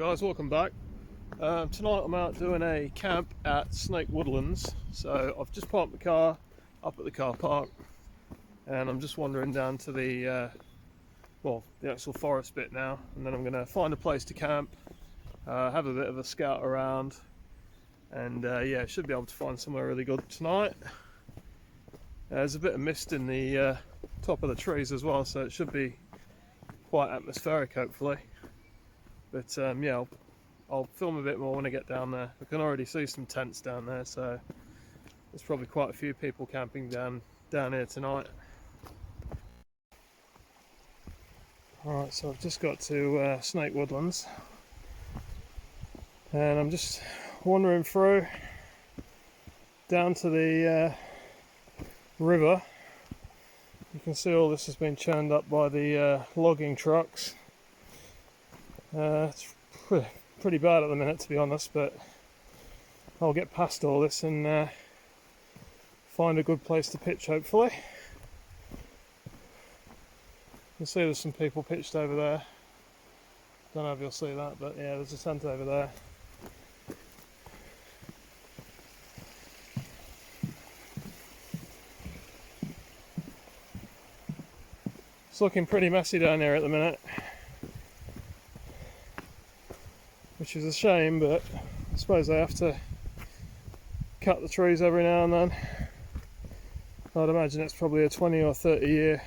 guys, welcome back. Tonight I'm out doing a camp at Woodlands. So I've just parked the car up at the car park and I'm just wandering down to the actual forest bit now, and then I'm going to find a place to camp, have a bit of a scout around, and should be able to find somewhere really good tonight. There's a bit of mist in the top of the trees as well, so it should be quite atmospheric hopefully. But I'll film a bit more when I get down there. I can already see some tents down there, so there's probably quite a few people camping down here tonight. Alright, so I've just got to Woodlands, and I'm just wandering through down to the river. You can see all this has been churned up by the logging trucks. It's pretty bad at the minute, to be honest, but I'll get past all this and find a good place to pitch hopefully. You can see there's some people pitched over there. Don't know if you'll see that, but yeah, there's a tent over there. It's looking pretty messy down here at the minute, which is a shame, but I suppose they have to cut the trees every now and then. I'd imagine it's probably a 20 or 30 year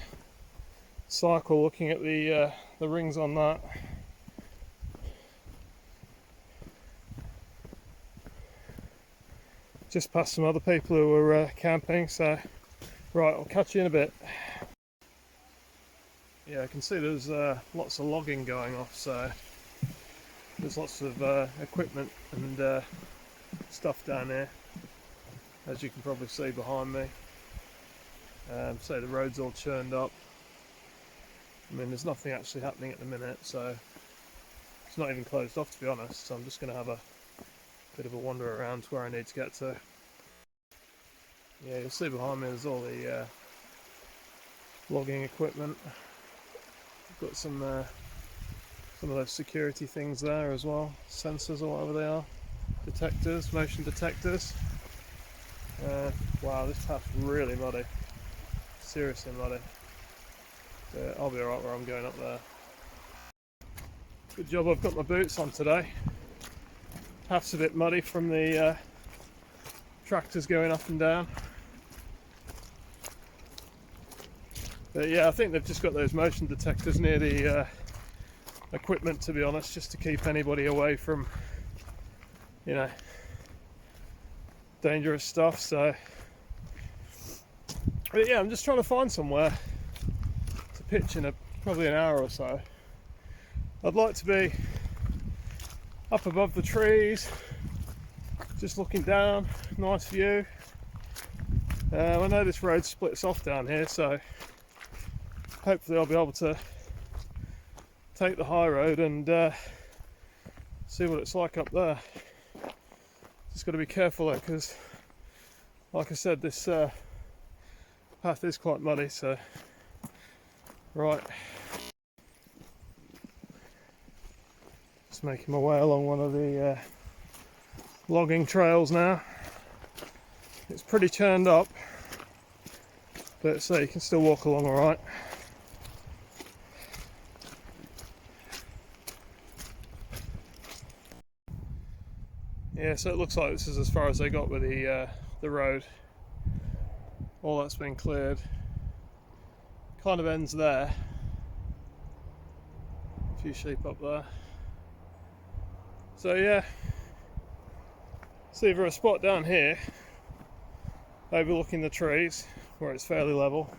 cycle looking at the rings on that. Just past some other people who were camping, so right, I'll catch you in a bit. Yeah, I can see there's lots of logging going off, so there's lots of equipment and stuff down here, as you can probably see behind me. So the road's all churned up. I mean, there's nothing actually happening at the minute, so it's not even closed off, to be honest. So I'm just going to have a bit of a wander around to where I need to get to. Yeah, you'll see behind me there's all the logging equipment. I've got some of those security things there as well, sensors or whatever they are, detectors, motion detectors. Wow, this path's really muddy, seriously muddy. I'll be alright where I'm going up there. Good job I've got my boots on today. Path's a bit muddy from the tractors going up and down. But yeah, I think they've just got those motion detectors near the equipment, to be honest, just to keep anybody away from, you know, dangerous stuff. So, but yeah, I'm just trying to find somewhere to pitch in probably an hour or so. I'd like to be up above the trees, just looking down, nice view. I know this road splits off down here, so hopefully I'll be able to take the high road and see what it's like up there. Just got to be careful though, because like I said, this path is quite muddy. So right, just making my way along one of the logging trails now. It's pretty churned up, but so you can still walk along all right. Yeah, so it looks like this is as far as they got with the road. All that's been cleared. Kind of ends there. A few sheep up there. So yeah, it's either a spot down here overlooking the trees where it's fairly level,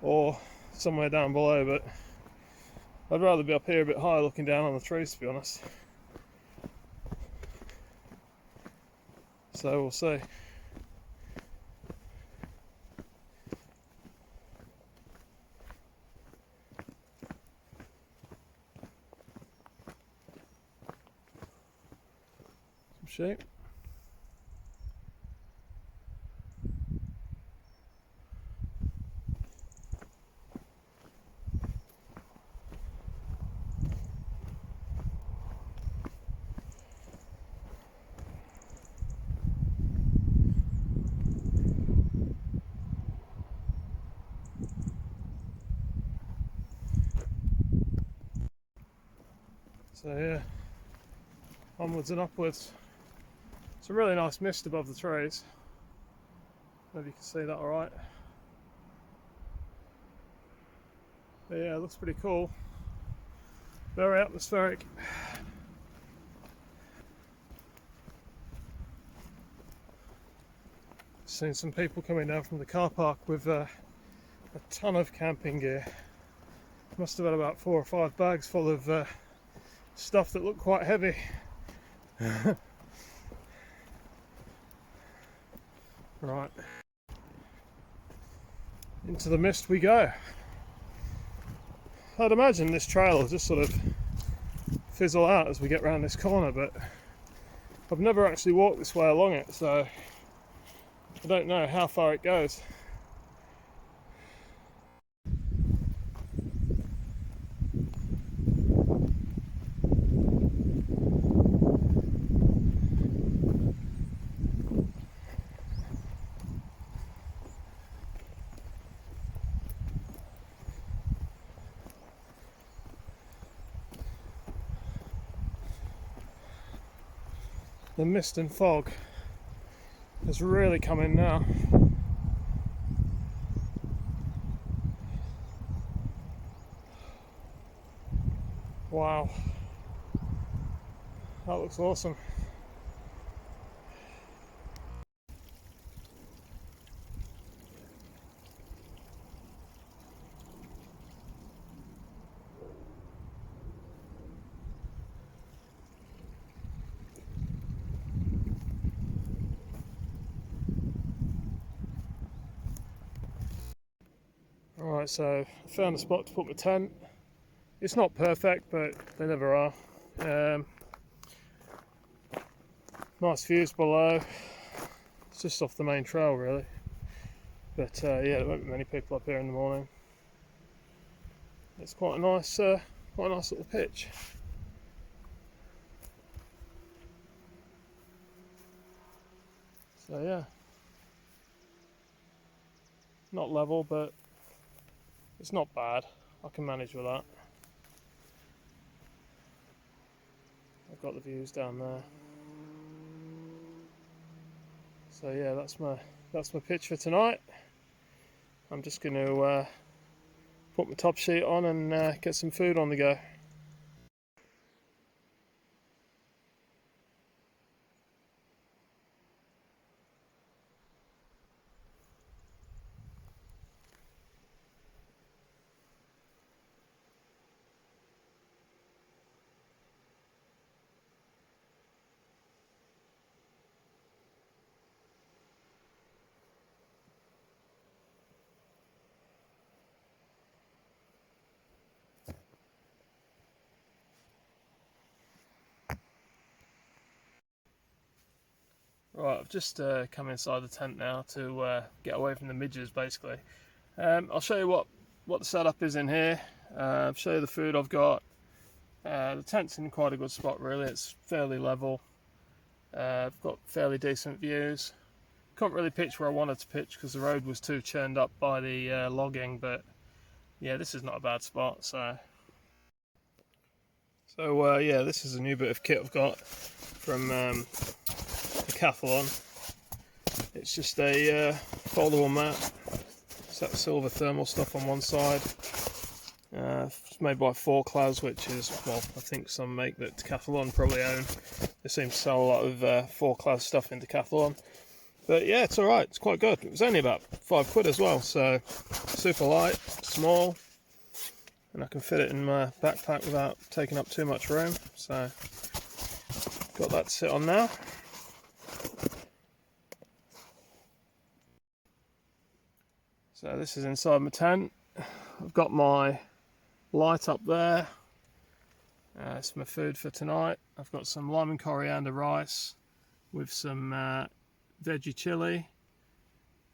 or somewhere down below, but I'd rather be up here a bit higher looking down on the trees, to be honest. So we'll see. Some sheep. So yeah, onwards and upwards. It's a really nice mist above the trees. Maybe you can see that alright. But yeah, it looks pretty cool. Very atmospheric. Seen some people coming down from the car park with a ton of camping gear. Must have had about 4 or 5 bags full of stuff that looked quite heavy. Right, into the mist we go. I'd imagine this trail will just sort of fizzle out as we get round this corner, but I've never actually walked this way along it, so I don't know how far it goes. The mist and fog has really come in now. Wow, that looks awesome. Alright, so I found a spot to put my tent. It's not perfect, but they never are. Nice views below. It's just off the main trail really. But yeah, there won't be many people up here in the morning. It's quite a nice little pitch. So yeah, not level, but it's not bad. I can manage with that. I've got the views down there. So yeah, that's my pitch for tonight. I'm just going to put my top sheet on and get some food on the go. Right, I've just come inside the tent now to get away from the midges basically. I'll show you what the setup is in here. I'll show you the food I've got. The tent's in quite a good spot really, it's fairly level. I've got fairly decent views. Couldn't really pitch where I wanted to pitch because the road was too churned up by the logging, but yeah, this is not a bad spot. So yeah, this is a new bit of kit I've got from Decathlon. It's just a foldable mat. It's that silver thermal stuff on one side. It's made by 4Class, which is, well, I think some make that Decathlon probably own. They seem to sell a lot of 4Class stuff in Decathlon. But yeah, it's alright, it's quite good. It was only about £5 as well, so super light, small, and I can fit it in my backpack without taking up too much room. So got that to sit on now. So this is inside my tent. I've got my light up there. It's my food for tonight. I've got some lime and coriander rice with some veggie chili,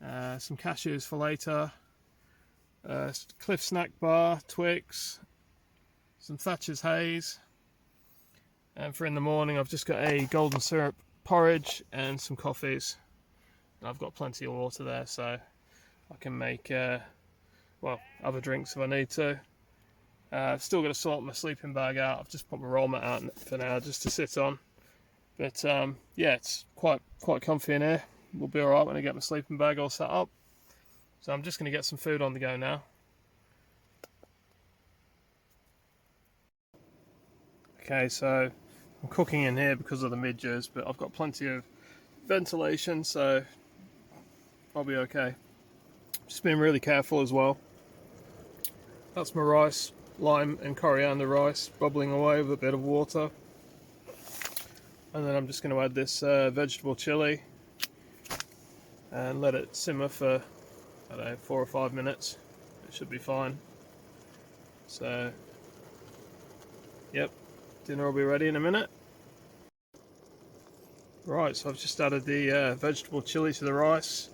some cashews for later, Cliff snack bar, Twix, some Thatcher's Haze, and for in the morning I've just got a golden syrup porridge and some coffees. And I've got plenty of water there, so I can make well, other drinks if I need to. I've still got to sort my sleeping bag out. I've just put my roll mat out for now just to sit on. But yeah, it's quite comfy in here. We'll be alright when I get my sleeping bag all set up. So I'm just going to get some food on the go now. Okay, so I'm cooking in here because of the midges, but I've got plenty of ventilation, so I'll be okay. Just being really careful as well. That's my rice, lime and coriander rice, bubbling away with a bit of water. And then I'm just going to add this vegetable chili and let it simmer for, I don't know, 4 or 5 minutes. It should be fine. So, yep, dinner will be ready in a minute. Right, so I've just added the vegetable chili to the rice.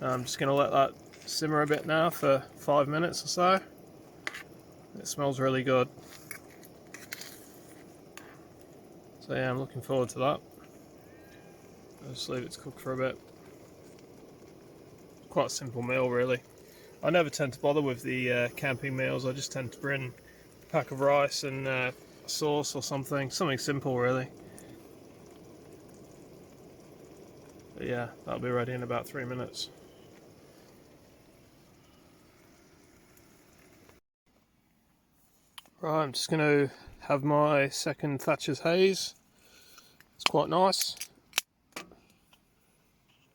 I'm just going to let that simmer a bit now for 5 minutes or so. It smells really good. So yeah, I'm looking forward to that. I'll just leave it to cook for a bit. Quite a simple meal really. I never tend to bother with the camping meals. I just tend to bring a pack of rice and a sauce or something simple really. But yeah, that'll be ready in about 3 minutes. Right, I'm just going to have my second Thatcher's Haze. It's quite nice.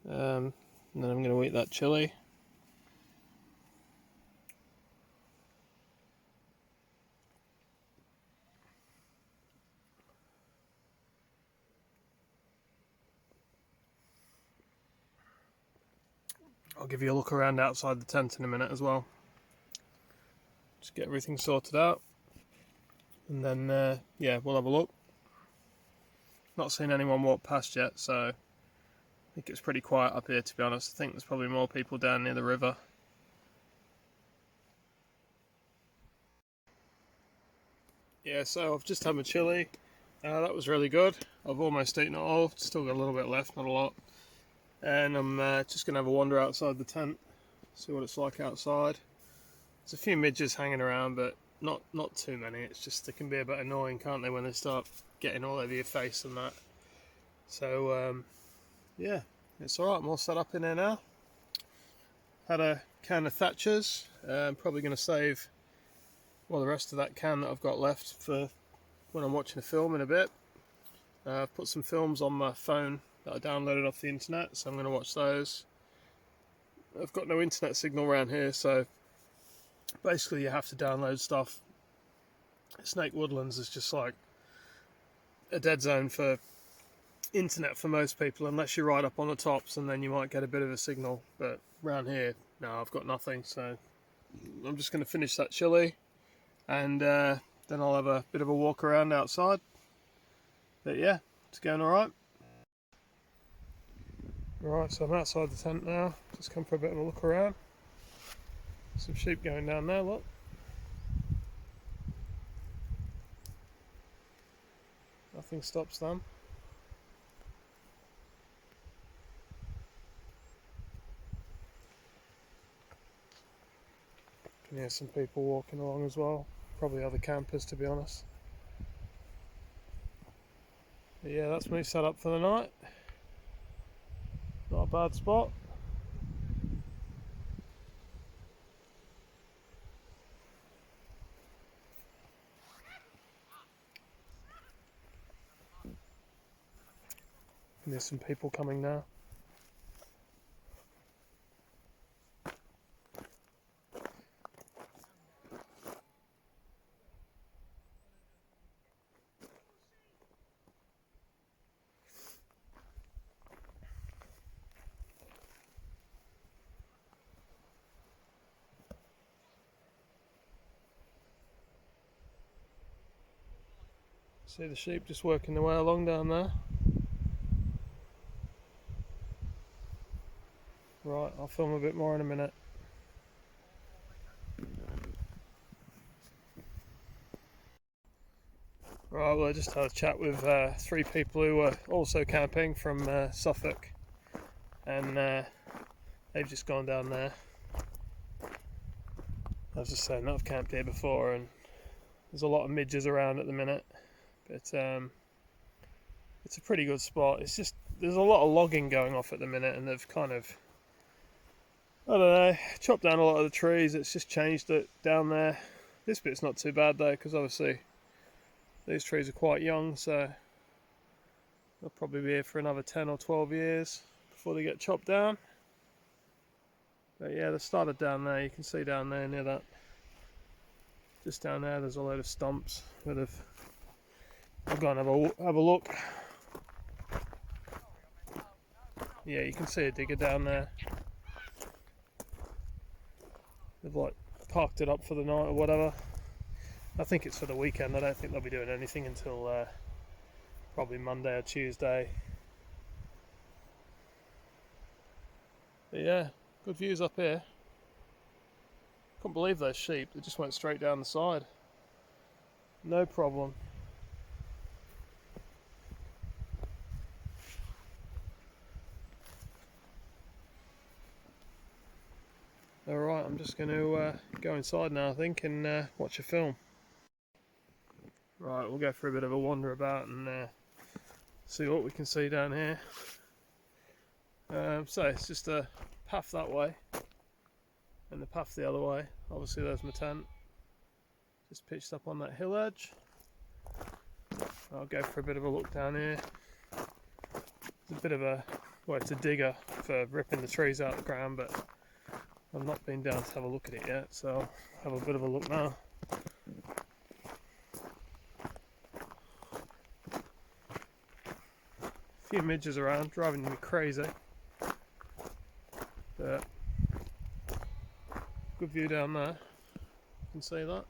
And then I'm going to eat that chili. I'll give you a look around outside the tent in a minute as well. Just get everything sorted out. And then, yeah, we'll have a look. Not seen anyone walk past yet, so I think it's pretty quiet up here, to be honest. I think there's probably more people down near the river. Yeah, so I've just had my chili. That was really good. I've almost eaten it all. Still got a little bit left, not a lot. And I'm just going to have a wander outside the tent, see what it's like outside. There's a few midges hanging around, but not too many. It's just they can be a bit annoying, can't they, when they start getting all over your face and that. So yeah, it's alright. I'm all set up in there now. Had a can of Thatcher's. I'm probably going to save the rest of that can that I've got left for when I'm watching a film in a bit. I've put some films on my phone that I downloaded off the internet, so I'm going to watch those. I've got no internet signal around here, so basically you have to download stuff. Woodlands is just like a dead zone for internet for most people, unless you're right up on the tops, and then you might get a bit of a signal. But around here, no, I've got nothing, so I'm just going to finish that chili, and then I'll have a bit of a walk around outside. But yeah, it's going alright. Right, so I'm outside the tent now. Just come for a bit of a look around. Some sheep going down there, look. Nothing stops them. Can hear some people walking along as well. Probably other campers, to be honest. But yeah, that's me set up for the night. Not a bad spot. And there's some people coming now. See the sheep just working their way along down there. Right, I'll film a bit more in a minute. Right, well I just had a chat with 3 people who were also camping from Suffolk, and they've just gone down there. I was just saying that I've camped here before, and There's a lot of midges around at the minute, but it's a pretty good spot. It's just there's a lot of logging going off at the minute, and they've kind of, I don't know, chopped down a lot of the trees. It's just changed it down there. This bit's not too bad though, because obviously these trees are quite young, so they'll probably be here for another 10 or 12 years before they get chopped down. But yeah, they started down there. You can see down there near that, just down there, there's a load of stumps that have. I'll go and have a look. Yeah, you can see a digger down there. They've like parked it up for the night or whatever. I think it's for the weekend. I don't think they'll be doing anything until probably Monday or Tuesday. But yeah, good views up here. Couldn't believe those sheep. They just went straight down the side. No problem. Alright, I'm just going to go inside now, I think, and watch a film. Right, we'll go for a bit of a wander about and see what we can see down here. So it's just a path that way and the path the other way. Obviously there's my tent, just pitched up on that hill edge. I'll go for a bit of a look down here. It's a bit of a, well, it's a digger for ripping the trees out of the ground, but I've not been down to have a look at it yet, so I'll have a bit of a look now. A few midges around, driving me crazy. But good view down there. You can see that.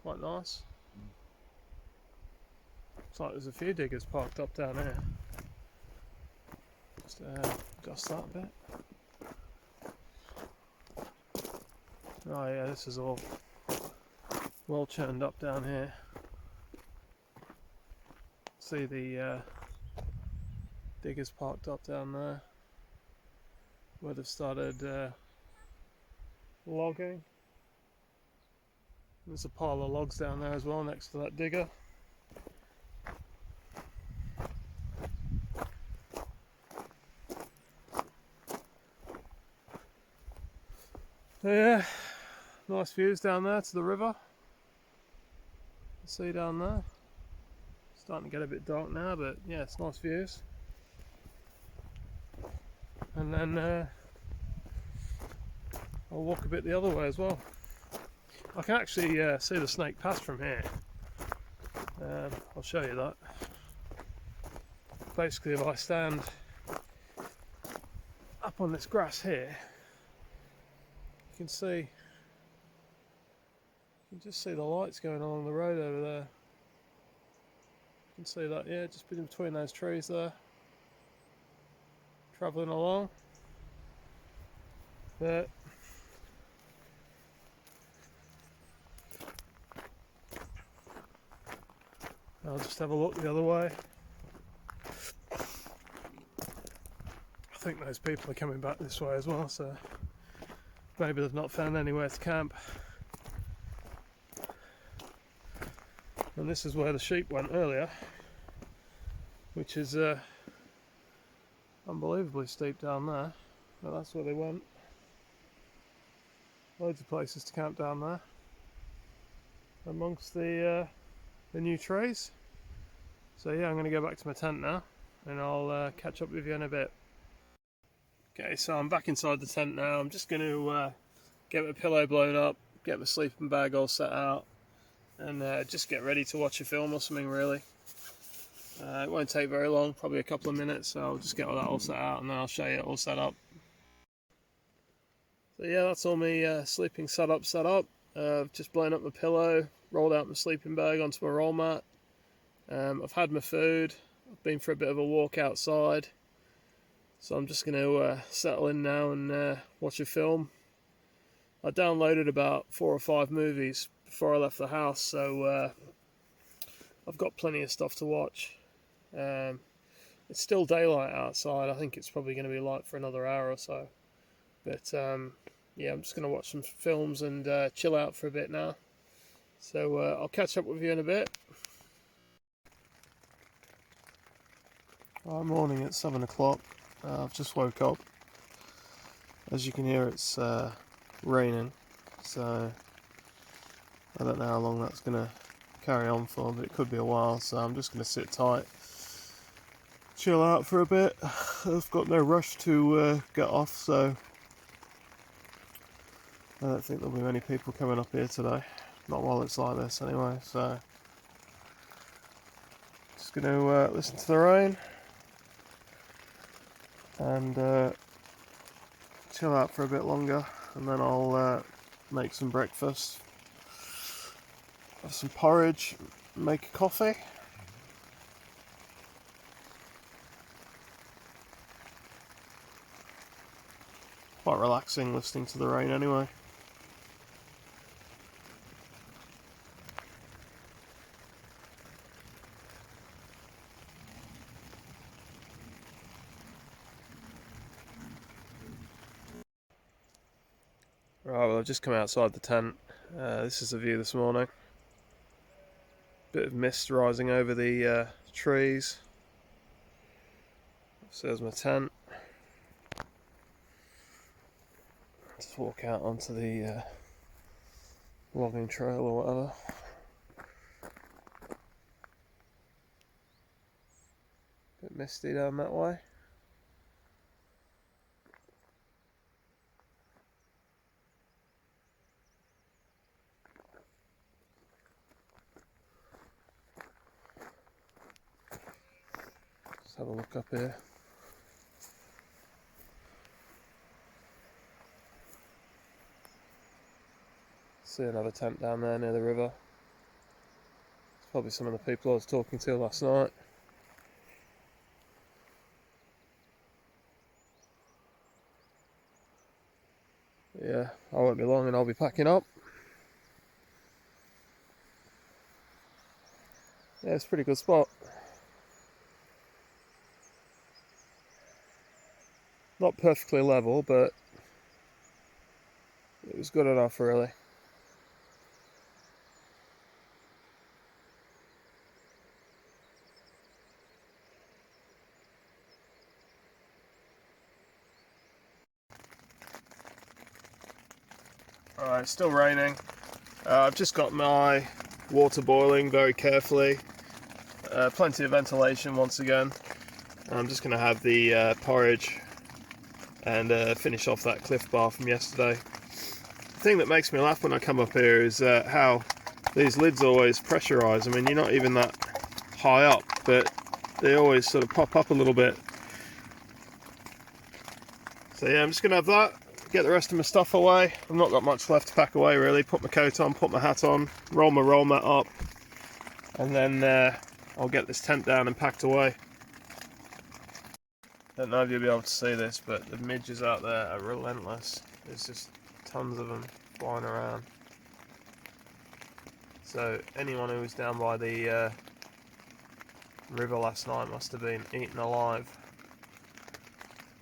Quite nice. Looks like there's a few diggers parked up down here. Just adjust that a bit. Oh yeah, this is all well churned up down here. See the diggers parked up down there where they've started logging. There's a pile of logs down there as well next to that digger. So yeah, nice views down there to the river. See down there. Starting to get a bit dark now, but yeah, it's nice views. And then I'll walk a bit the other way as well. I can actually see the snake pass from here. I'll show you that. Basically, if I stand up on this grass here, you can see, you can just see the lights going along the road over there. You can see that, yeah, just in between those trees there. Travelling along. But I'll just have a look the other way. I think those people are coming back this way as well, so maybe they've not found anywhere to camp. And this is where the sheep went earlier, which is unbelievably steep down there, but that's where they went. Loads of places to camp down there amongst the new trees. So yeah, I'm going to go back to my tent now and I'll catch up with you in a bit. Okay, so I'm back inside the tent now. I'm just going to get my pillow blown up, get my sleeping bag all set out, and just get ready to watch a film or something really. It won't take very long, probably a couple of minutes, so I'll just get all that all set out and then I'll show you it all set up. So yeah, that's all my sleeping setup set up. I've just blown up my pillow, rolled out my sleeping bag onto my roll mat. I've had my food, I've been for a bit of a walk outside. So I'm just going to settle in now and watch a film. I downloaded about 4 or 5 movies before I left the house, so I've got plenty of stuff to watch. It's still daylight outside. I think it's probably going to be light for another hour or so. But yeah, I'm just going to watch some films and chill out for a bit now. So I'll catch up with you in a bit. Morning at 7 o'clock. I've just woke up. As you can hear, it's raining, so I don't know how long that's going to carry on for, but it could be a while, so I'm just going to sit tight, chill out for a bit. I've got no rush to get off, so I don't think there'll be many people coming up here today, not while it's like this anyway, so just going to listen to the rain and chill out for a bit longer, and then I'll make some breakfast, have some porridge, make a coffee. Quite relaxing listening to the rain anyway. Right, well, I've just come outside the tent. This is the view this morning. Bit of mist rising over the trees. So there's my tent. Just walk out onto the logging trail or whatever. Bit misty down that way. Let's have a look up here. See another tent down there near the river. It's probably some of the people I was talking to last night. Yeah, I won't be long and I'll be packing up. Yeah, it's a pretty good spot. Not perfectly level, but it was good enough really. Alright, it's still raining. I've just got my water boiling very carefully. Plenty of ventilation once again. I'm just going to have the porridge and finish off that Cliff Bar from yesterday. The thing that makes me laugh when I come up here is how these lids always pressurise. I mean, you're not even that high up, but they always sort of pop up a little bit. So yeah, I'm just going to have that, get the rest of my stuff away. I've not got much left to pack away really. Put my coat on, put my hat on, roll my roll mat up, and then I'll get this tent down and packed away. Don't know if you'll be able to see this, but the midges out there are relentless. There's just tons of them flying around. So anyone who was down by the river last night must have been eaten alive.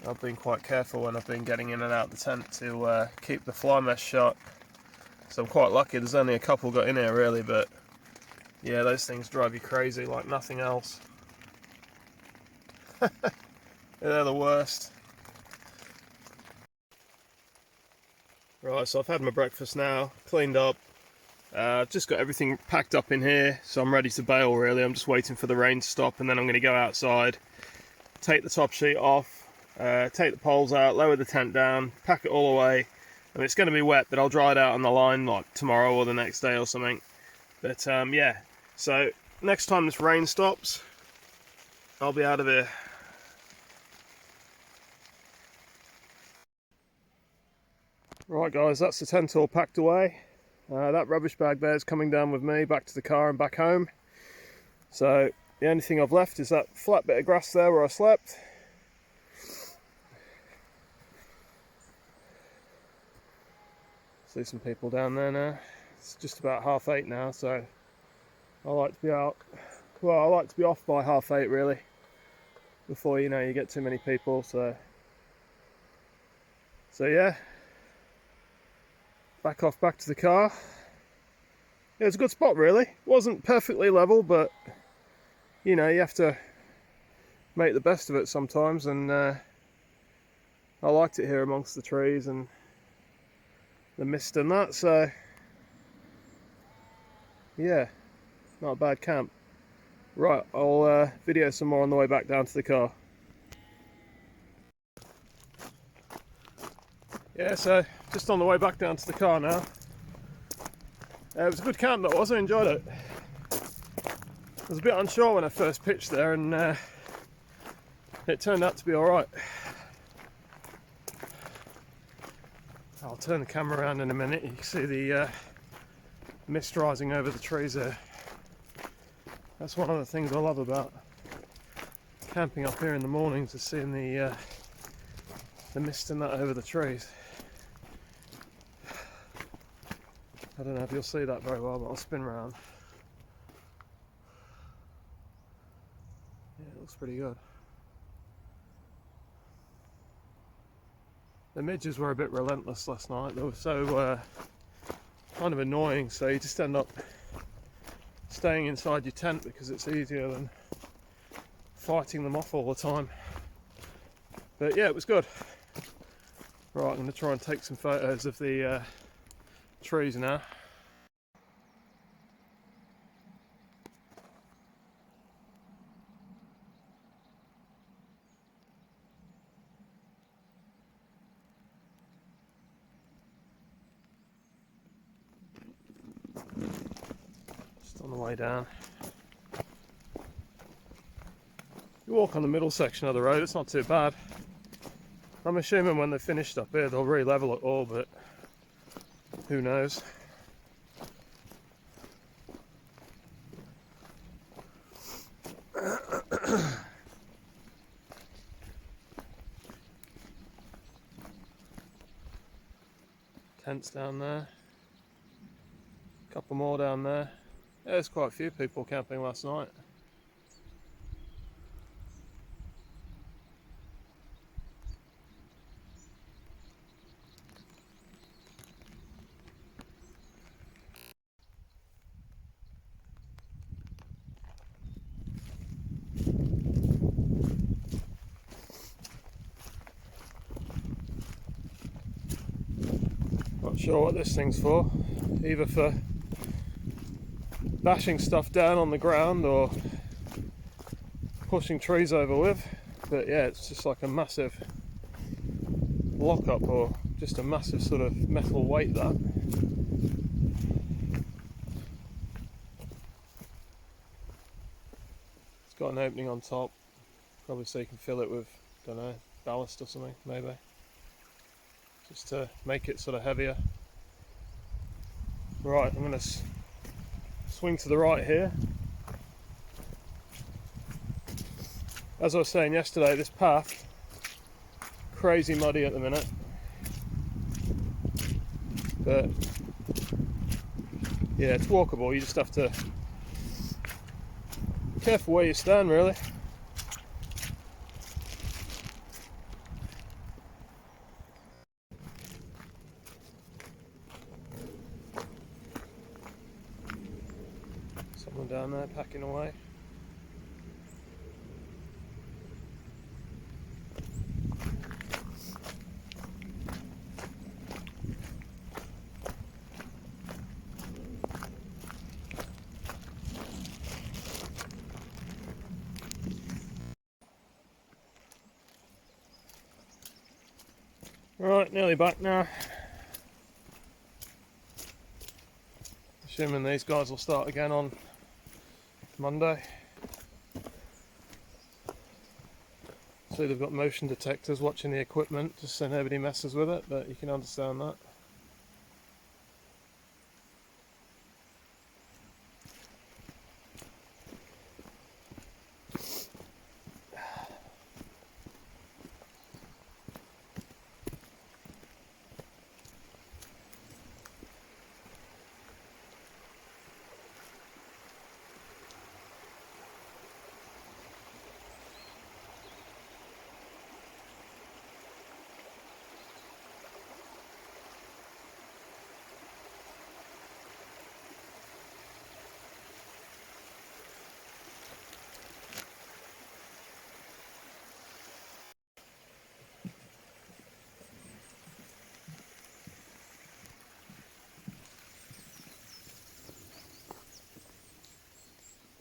I've been quite careful when I've been getting in and out the tent to keep the fly mesh shut. So I'm quite lucky, there's only a couple got in here really, but yeah, those things drive you crazy like nothing else. They're the worst. Right, so I've had my breakfast now, cleaned up. I've just got everything packed up in here, so I'm ready to bail really. I'm just waiting for the rain to stop and then I'm going to go outside, take the top sheet off, take the poles out, lower the tent down, pack it all away. I mean, it's going to be wet, but I'll dry it out on the line like tomorrow or the next day or something. But yeah, so next time this rain stops, I'll be out of here. Right guys, that's the tent all packed away. That rubbish bag there is coming down with me back to the car and back home. So the only thing I've left is that flat bit of grass there where I slept. See some people down there now. It's just about 8:30 now, so I like to be out. Well, I like to be off by 8:30 really, before you get too many people. So yeah. back to the car. Yeah, it's a good spot really. Wasn't perfectly level, but you know, you have to make the best of it sometimes, and I liked it here amongst the trees and the mist and that, so yeah, not a bad camp. Right, I'll video some more on the way back down to the car. Yeah, so just on the way back down to the car now. It was a good camp, that was. I enjoyed it. I was a bit unsure when I first pitched there, and it turned out to be alright. I'll turn the camera around in a minute. You can see the mist rising over the trees there. That's one of the things I love about camping up here in the mornings, is seeing the mist and that over the trees. I don't know if you'll see that very well, but I'll spin around. Yeah, it looks pretty good. The midges were a bit relentless last night. They were so kind of annoying, so you just end up staying inside your tent because it's easier than fighting them off all the time. But yeah, it was good. Right, I'm going to try and take some photos of the trees now. Just on the way down. You walk on the middle section of the road, it's not too bad. I'm assuming when they're finished up here they'll re-level it all, but who knows. Tents down there. A couple more down there. Yeah, there's quite a few people camping last night. Not sure what this thing's for, either for bashing stuff down on the ground or pushing trees over with, but yeah, it's just like a massive lock-up, or just a massive sort of metal weight, that. It's got an opening on top, probably so you can fill it with, don't know, ballast or something, maybe. Just to make it sort of heavier. Right, I'm going to swing to the right here. As I was saying yesterday, this path, crazy muddy at the minute. But yeah, it's walkable, you just have to be careful where you stand, really. Someone down there packing away. Right, nearly back now. Assuming these guys will start again on Monday. So they've got motion detectors watching the equipment just so nobody messes with it, but you can understand that.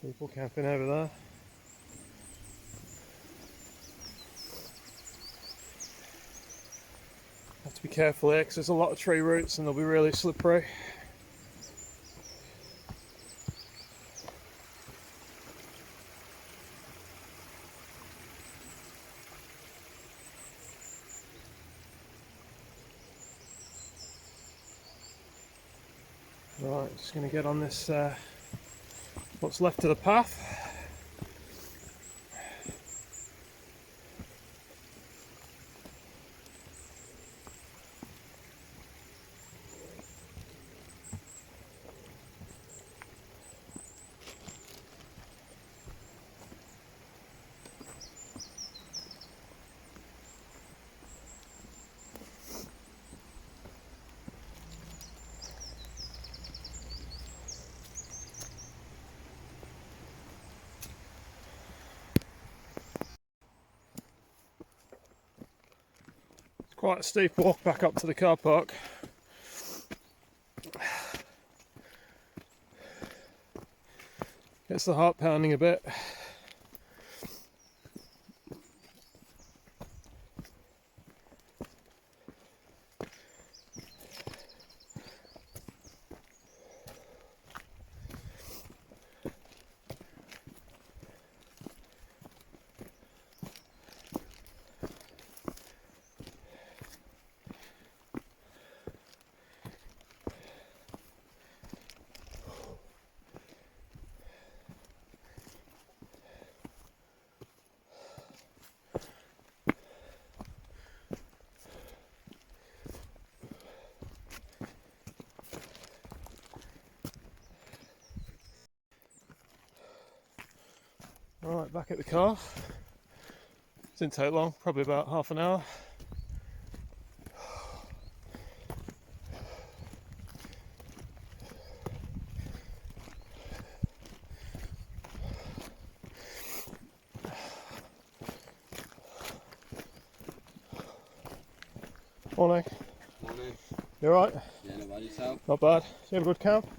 People camping over there. Have to be careful here because there's a lot of tree roots and they'll be really slippery. Right, just going to get on this, what's left of the path. Quite a steep walk back up to the car park. Gets the heart pounding a bit. Alright, back at the car. Didn't take long, probably about half an hour. Morning. Morning. You alright? Yeah, not bad yourself? Not bad. Did you have a good camp?